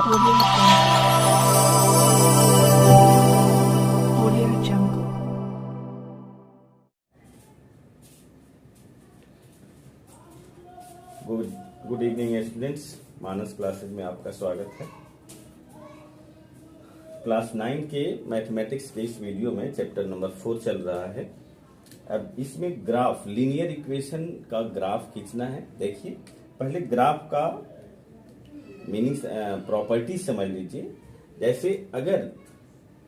Audio Jungle. Good evening students, Manas classes में आपका स्वागत है। क्लास 9 के मैथमेटिक्स के इस वीडियो में चैप्टर नंबर 4 चल रहा है। अब इसमें ग्राफ, लीनियर इक्वेशन का ग्राफ खींचना है। देखिए, पहले ग्राफ का मीनिंग, प्रॉपर्टी समझ लीजिए। जैसे अगर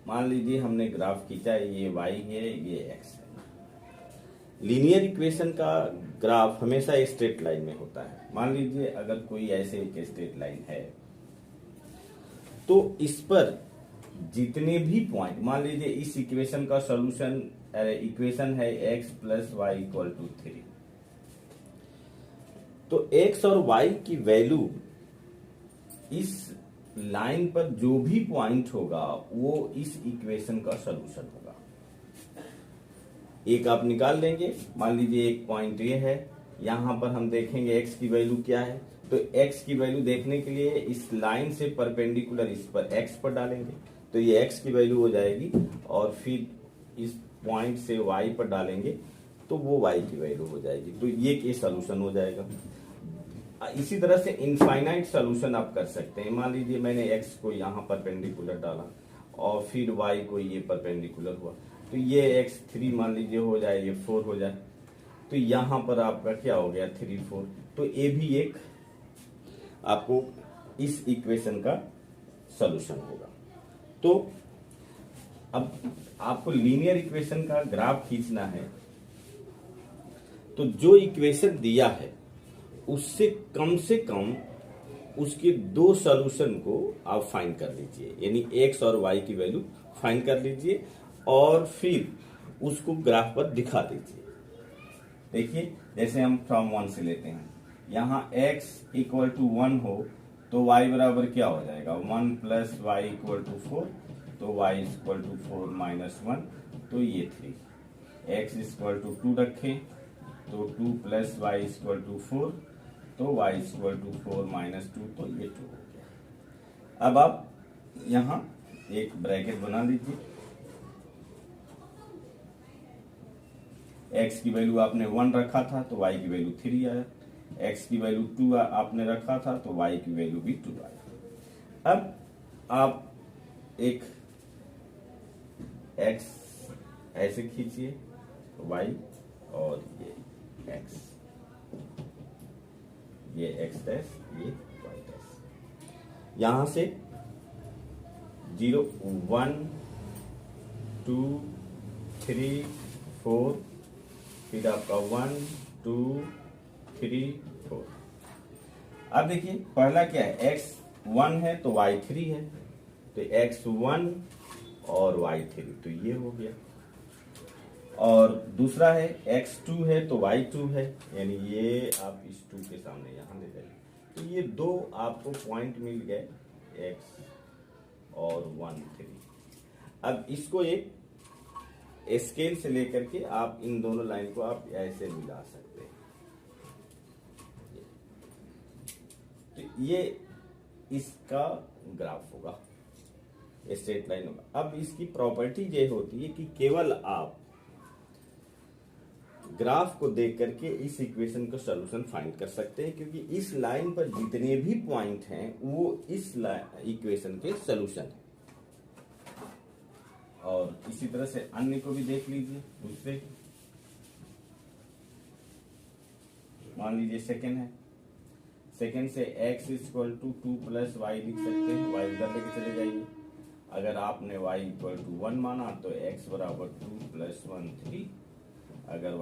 मान लीजिए हमने ग्राफ खींचा, ये y है, ये x है। लीनियर इक्वेशन का ग्राफ हमेशा स्ट्रेट लाइन में होता है। मान लीजिए अगर कोई ऐसे एक स्ट्रेट लाइन है तो इस पर जितने भी पॉइंट, मान लीजिए इस इक्वेशन का सॉल्यूशन, इक्वेशन है x plus y equal to 3, तो x और y की वैल्यू इस लाइन पर जो भी पॉइंट होगा वो इस इक्वेशन का सॉल्यूशन होगा। एक आप निकाल लेंगे, मान लीजिए एक पॉइंट ये है, यहां पर हम देखेंगे x की वैल्यू क्या है। तो x की वैल्यू देखने के लिए इस लाइन से परपेंडिकुलर इस पर x पर डालेंगे, तो ये x की वैल्यू हो जाएगी, और फिर इस पॉइंट से y पर डालेंगे तो वो y की वैल्यू हो जाएगी। तो ये सॉल्यूशन हो जाएगा। इसी तरह से इनफाइनाइट सॉल्यूशन आप कर सकते हैं। मान लीजिए मैंने x को यहाँ परपेंडिकुलर डाला और फिर y को ये परपेंडिकुलर हुआ, तो ये x3 मान लीजिए हो जाए, ये 4 हो जाए, तो यहाँ पर आपका क्या हो गया, 3 4। तो ये भी एक आपको इस इक्वेशन का सॉल्यूशन होगा। तो अब आपको लीनियर इक्वेशन का ग्राफ खींचना है, तो जो इक्वेशन दिया है उससे कम उसके दो सॉल्यूशन को आप फाइंड कर लीजिए, यानी x और y की वैल्यू फाइंड कर लीजिए और फिर उसको ग्राफ पर दिखा दीजिए। देखिए, जैसे हम फ्रॉम 1 से लेते हैं, यहाँ x इक्वल टू 1 हो तो y बराबर क्या हो जाएगा, 1 प्लस वाई इक्वल टू 4, तो y इक्वल टू 4 माइनस 1, तो ये 3। x इक्वल टू 2 रखें तो 2 प्लस वाई इक्वल टू 4, तो y इक्वल टू 4 माइनस 2, तो ये 2 हो गया। अब आप यहाँ एक ब्रैकेट बना लीजिए। x की वैल्यू आपने 1 रखा था तो y की वैल्यू 3 आया, x की वैल्यू 2 आपने रखा था तो y की वैल्यू भी 2 आया। अब आप एक x ऐसे खींचिए, y और ये x, ये x डैश, ये y डैश। यहां से 0 1 2 3 4, फिर आपका 1 2 3 4। अब देखिए, पहला क्या है, x 1 है तो y 3 है, तो x 1 और y 3, तो ये हो गया। और दूसरा है x 2 है तो y 2 है, यानी ये आप इस 2 के सामने यहां ले जाइए, तो ये दो आपको पॉइंट मिल गए, x और 1 3। अब इसको एक स्केल से लेकर के आप इन दोनों लाइन को आप ऐसे मिला सकते हैं, तो ये इसका ग्राफ होगा, स्ट्रेट लाइन होगा। अब इसकी प्रॉपर्टी ये होती है कि केवल आप ग्राफ को देख करके इस इक्वेशन का सॉल्यूशन फाइंड कर सकते हैं, क्योंकि इस लाइन पर जितने भी पॉइंट हैं वो इस इक्वेशन के सॉल्यूशन है। और इसी तरह से अन्य को भी देख लीजिए। दूसरे, मान लीजिए सेकेंड है, सेकेंड से x equal to 2 plus y लिख सकते हैं, y इधर लेके चले जाइए। अगर आपने y इक्वल टू 1 माना तो x बराबर 2 प्लस 1 3, अगर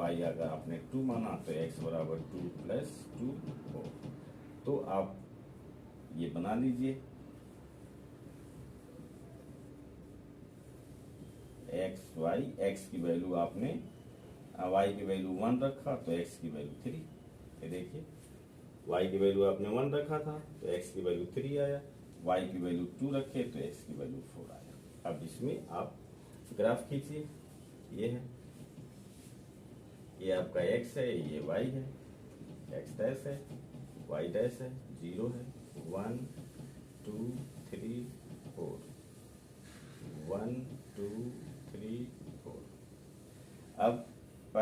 आपने 2 माना तो x बराबर 2 प्लस 2 4। तो आप ये बना लीजिए, x की वैल्यू आपने y की वैल्यू 1 रखा तो x की वैल्यू 3। ये देखिए, y की वैल्यू आपने 1 रखा था तो x की वैल्यू 3 आया, y की वैल्यू 2 रखे तो x की वैल्यू 4 आया। अब इसमें आप ग्राफ खींचिए, ये है, ये आपका x है, ये y है, x डैश है, y डैश है, 0 है, 1 2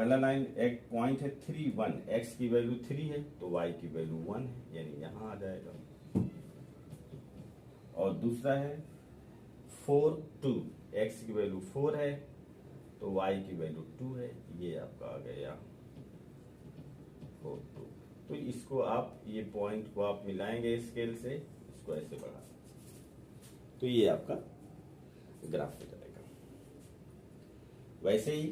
पहला लाइन एक पॉइंट है 3 1, एक्स की वैल्यू 3 है तो वाई की वैल्यू 1 है, यानी यहां आ जाएगा। और दूसरा है 4 2, एक्स की वैल्यू 4 है तो वाई की वैल्यू 2 है, ये आपका आ गया 4 2। तो इसको आप ये पॉइंट को आप मिलाएंगे स्केल से, इसको ऐसे बढ़ा, तो ये आपका ग्राफ हो जाएगा। वैसे ही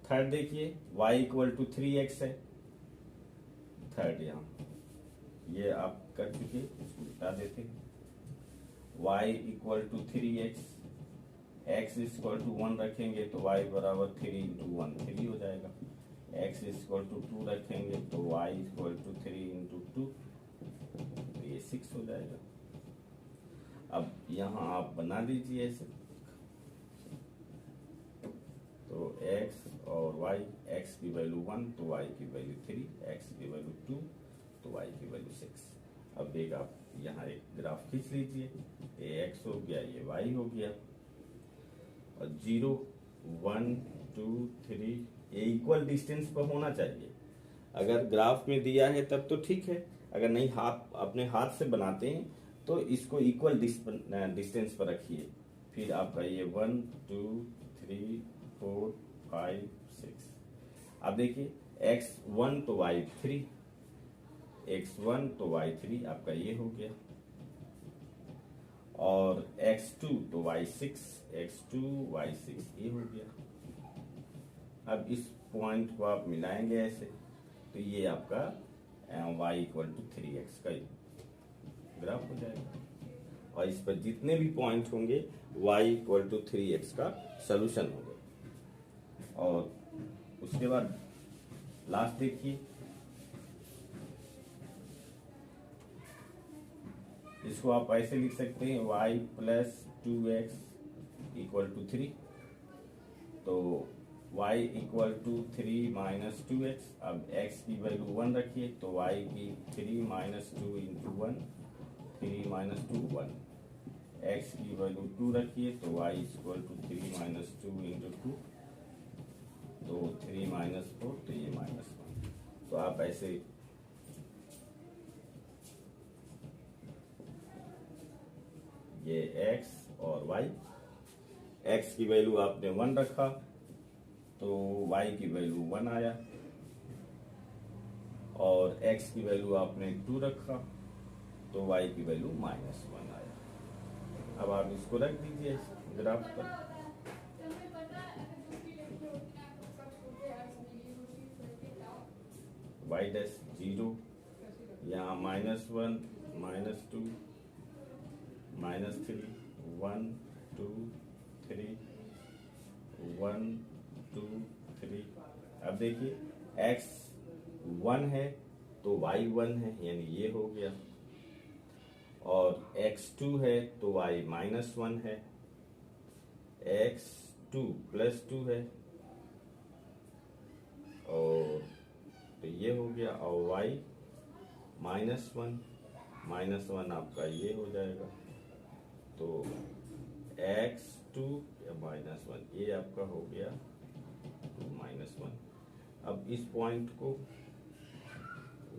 थर्ड देखिए, y इक्वल टू 3x है, थर्ड यहाँ ये आप कर चुके, इसको उल्टा देते हैं। y equal to 3x, x equal to 1 रखेंगे तो y बराबर 3 इंटू 1 3 हो जाएगा। x इक्वल टू 2 रखेंगे तो y इक्वल टू 3 इंटू 2, तो ये 6 हो जाएगा। अब यहाँ आप बना दीजिए ऐसे, तो x और y, x की वैल्यू 1 तो y की वैल्यू 3, x की वैल्यू 2 तो y की वैल्यू 6। अब एक आप यहाँ एक ग्राफ खींच लीजिए, ये x हो गया, ये y हो गया, और 0 1 2 3 ये इक्वल डिस्टेंस पर होना चाहिए। अगर ग्राफ में दिया है तब तो ठीक है, अगर नहीं हाथ अपने हाथ से बनाते हैं तो इसको इक्वल डिस्टेंस पर रखिए। फिर आपका ये 1 2 3 4 5 6, अब देखिए x1 तो y3, x1 तो y3 आपका ये हो गया, और x2 तो y6, x2 y6 ये हो गया। अब इस पॉइंट को आप मिलाएंगे ऐसे, तो ये आपका y इक्वल टू 3x का ग्राफ हो जाएगा, और इस पर जितने भी पॉइंट होंगे y इक्वल टू 3x का सोल्यूशन होगा। और उसके बाद लास्ट देखिए, इसको आप ऐसे लिख सकते हैं y plus 2x equal to 3, तो y equal to 3 minus 2x। अब x की वैल्यू 1 रखिए तो y की 3 माइनस 2 इंटू 1, 3 माइनस 2 1। x की वैल्यू 2 रखिए तो y equal to 3 minus 2 into 2, तो 3 माइनस 4 तो ये माइनस 1। तो आप ऐसे ये x और y, x की वैल्यू आपने 1 रखा तो y की वैल्यू 1 आया, और x की वैल्यू आपने 2 रखा तो y की वैल्यू माइनस 1 आया। अब आप इसको रख दीजिए ग्राफ पर, y डैश 0, यहाँ माइनस 1 माइनस 2 माइनस 3 1 2 3 1 2 3। अब देखिए x 1 है तो y 1 है, यानी ये हो गया, और x 2 है तो y माइनस 1 है, x 2 प्लस 2 है, और तो ये हो गया, और y माइनस 1 आपका ये हो जाएगा, तो x 2 माइनस 1 ये आपका हो गया माइनस 1। अब इस पॉइंट को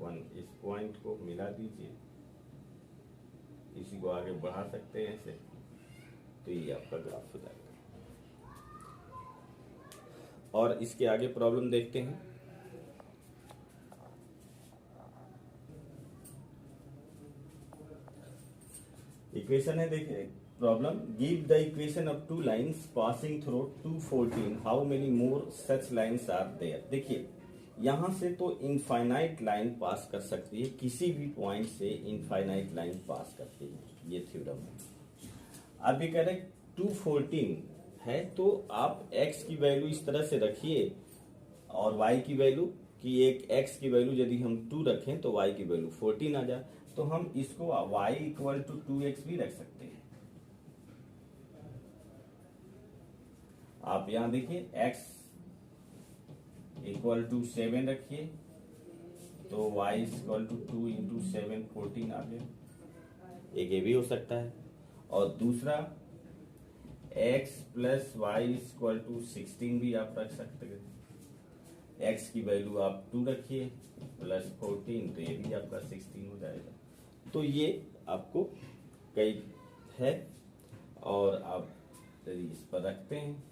1, इस पॉइंट को मिला दीजिए, इसी को आगे बढ़ा सकते हैं ऐसे, तो ये आपका ग्राफ हो जाएगा। और इसके आगे प्रॉब्लम देखते हैं। इक्वेशन है, देखिए problem, give the equation of 2 lines passing through 214, how many more such lines are there. देखिए यहां से तो इनफाइनाइट लाइन पास कर सकती है, किसी भी पॉइंट से इनफाइनाइट लाइन पास करती है, ये थ्योरम है। अब ये कह रहे 214 है तो आप x की वैल्यू इस तरह से रखिए, और y की वैल्यू कि एक x की वैल्यू यदि हम 2 रखें तो y की वैल्यू 14 आ जाए, तो हम इसको y इक्वल टू 2x भी रख सकते हैं। आप यहां देखिए x इक्वल टू 7 रखिए तो y इक्वल टू 2 इंटू 7 14 आ गया, एक ये भी हो सकता है। और दूसरा x plus y equal to 16 भी आप रख सकते हैं। x की वैल्यू आप 2 रखिए प्लस 14, तो ये भी आपका 16 हो जाएगा। तो ये आपको कई है और आप यदि इस पर रखते हैं,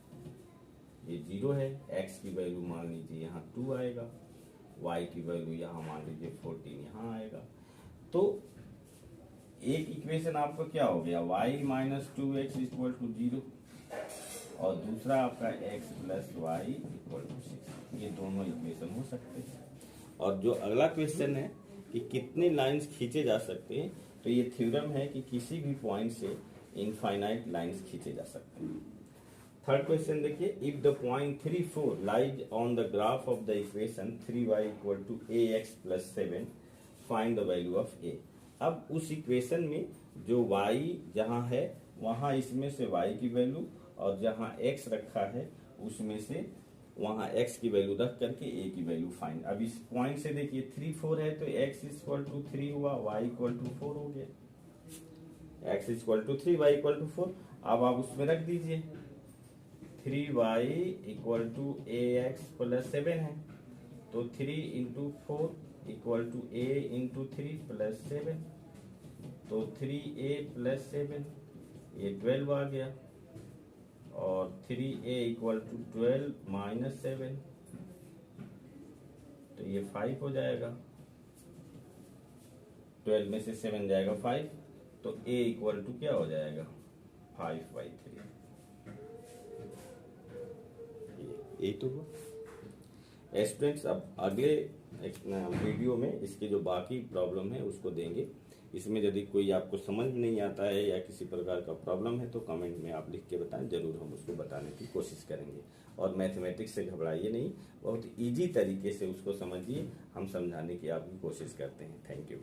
ये 0 है, x की वैल्यू मान लीजिए यहाँ 2 आएगा, y की वैल्यू यहाँ मान लीजिए 14 यहाँ आएगा। तो एक इक्वेशन आपका क्या हो गया, y minus 2x equal to 0 और दूसरा आपका x plus y equal to 6। ये दोनों इक्वेशन हो सकते हैं। और जो अगला क्वेश्चन है कि कितने लाइंस खींचे जा सकते हैं, तो ये थ्योरम है कि किसी भी पॉइंट से इनफाइनाइट लाइंस खींचे जा सकते हैं। थर्ड क्वेश्चन देखिए, if the point 3, 4 lies on the graph of the equation 3y equal to ax plus 7, find the value of a। अब उस इक्वेशन में जो y जहां है वहां इसमें से y की वैल्यू और जहां x रखा है उसमें से वहां x की वैल्यू रख करके a की वैल्यू फाइंड। अब इस पॉइंट से देखिए 3, 4 है तो x इक्वल टू 3 हुआ, y इक्वल टू 4 हो गया। x equal to 3, y equal to 4। अब आप उसमें रख दीजिए 3y equal to ax plus 7 है, तो 3 into 4 equal to a into 3 plus 7, तो 3a प्लस 7 ये 12 आ गया और 3a इक्वल टू 12 माइनस 7, तो ये 5 हो जाएगा। 12 में से 7 जाएगा 5, तो a इक्वल टू क्या हो जाएगा 5/3। ये तो हुआ। स्टूडेंट्स अब अगले वीडियो में इसके जो बाकी प्रॉब्लम है उसको देंगे। इसमें यदि कोई आपको समझ नहीं आता है या किसी प्रकार का प्रॉब्लम है तो कमेंट में आप लिख के बताएं, जरूर हम उसको बताने की कोशिश करेंगे। और मैथमेटिक्स से घबराइए नहीं, बहुत इजी तरीके से उसको समझिए, हम समझाने की आपकी कोशिश करते हैं। Thank you.